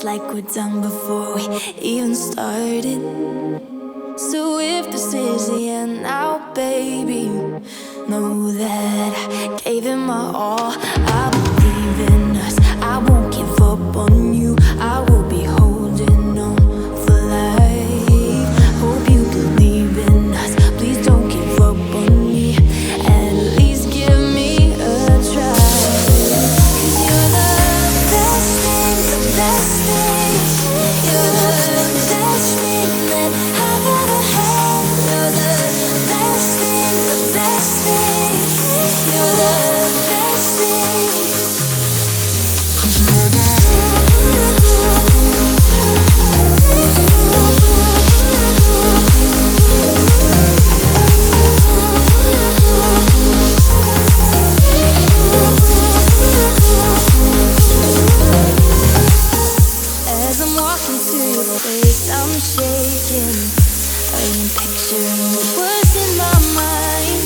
like we're done before we even started. So if this is the end now, baby, know that I gave it my all. I believe in us, I won't give up on you. I will be holding on for life. Hope you believe in us, please don't give up on me. At least give me a try. 'Cause you're the best thing, the best thing. You're the best thing that I've ever had. You're the best thing, the best thing. You're the best thing. 'Cause you're the As I'm walking to your place, I'm shaking. I'm picturing what's in my mind.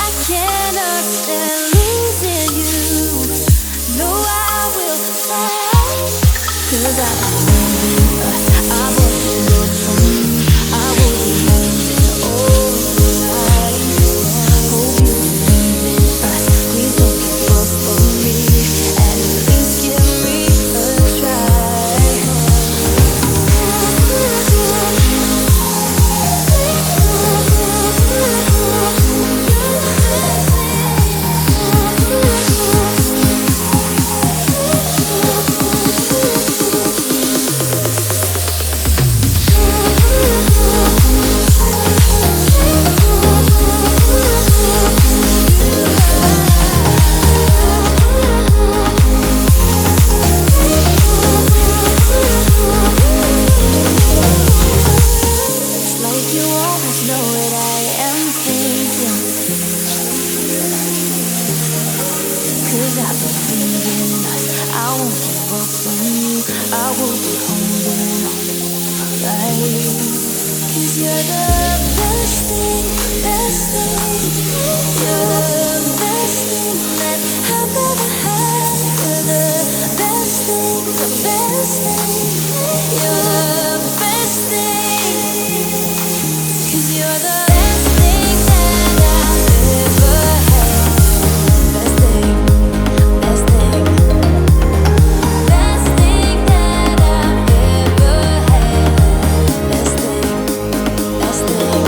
I cannot stand losing you. No, I will fight. 'Cause I believe in us, I won't give up on you. I will be holding all night. Hope you believe in us, please don't give up on me. At least give me a try. It's like you always know what I am thinking. 'Cause I believe in us, I won't give up on you. I will be holding on right. 'Cause you're the best thing, best thing. You're the best thing that I've ever had. You're the best thing, the best thing. You're the best thing. 'Cause you're the best thing that I've ever had. Best thing, best thing. Best thing that I've ever had. Best thing, best thing.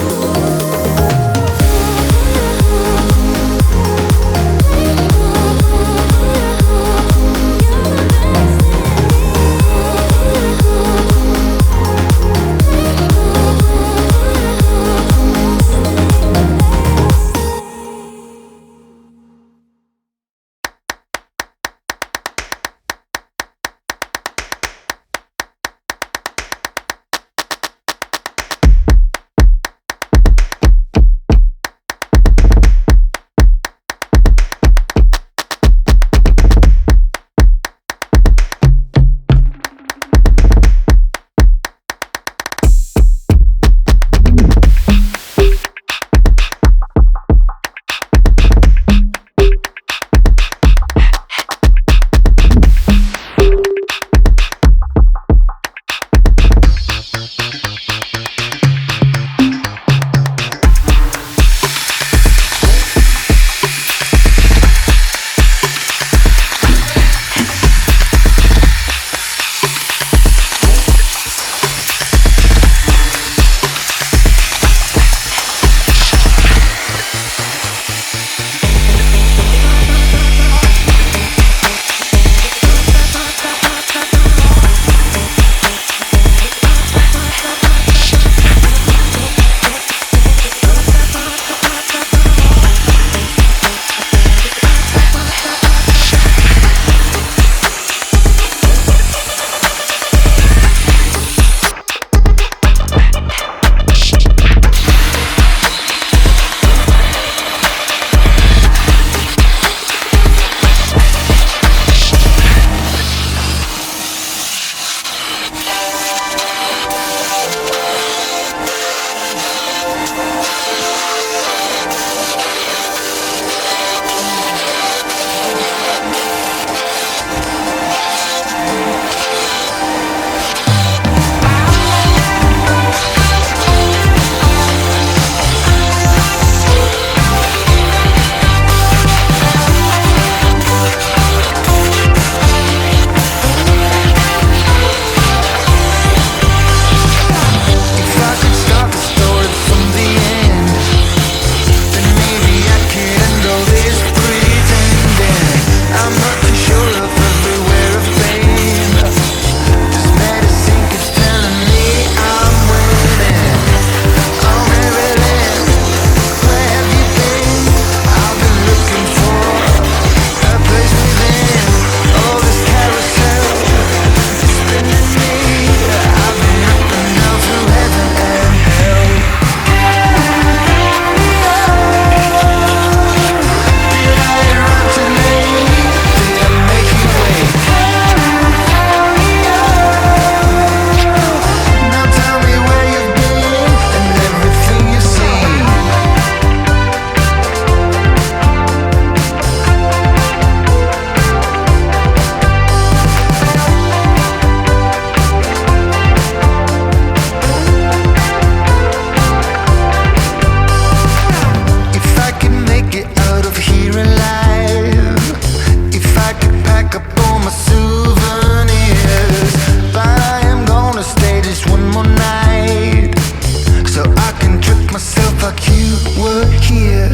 were here.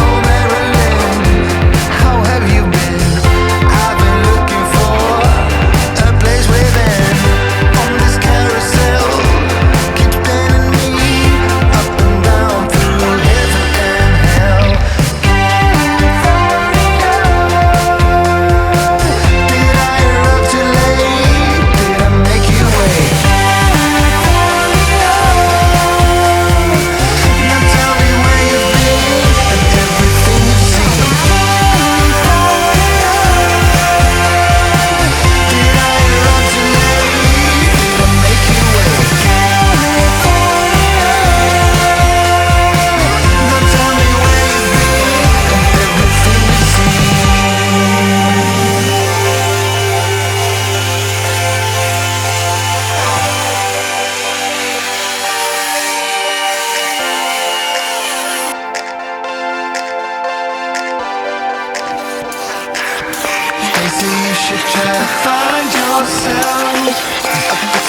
Oh Marilyn, how have you been? I've been looking for a place within. On this carousel, keep spinning me up and down through heaven and hell. Did I interrupt too late? Did I make you wait? Now tell me where you've been and everything you've seen. Did I interrupt too late? Did I make you wait? Now tell me where you've been and everything you've seen. They say you should try to find yourself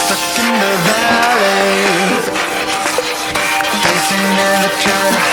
stuck in the valley. They say never try to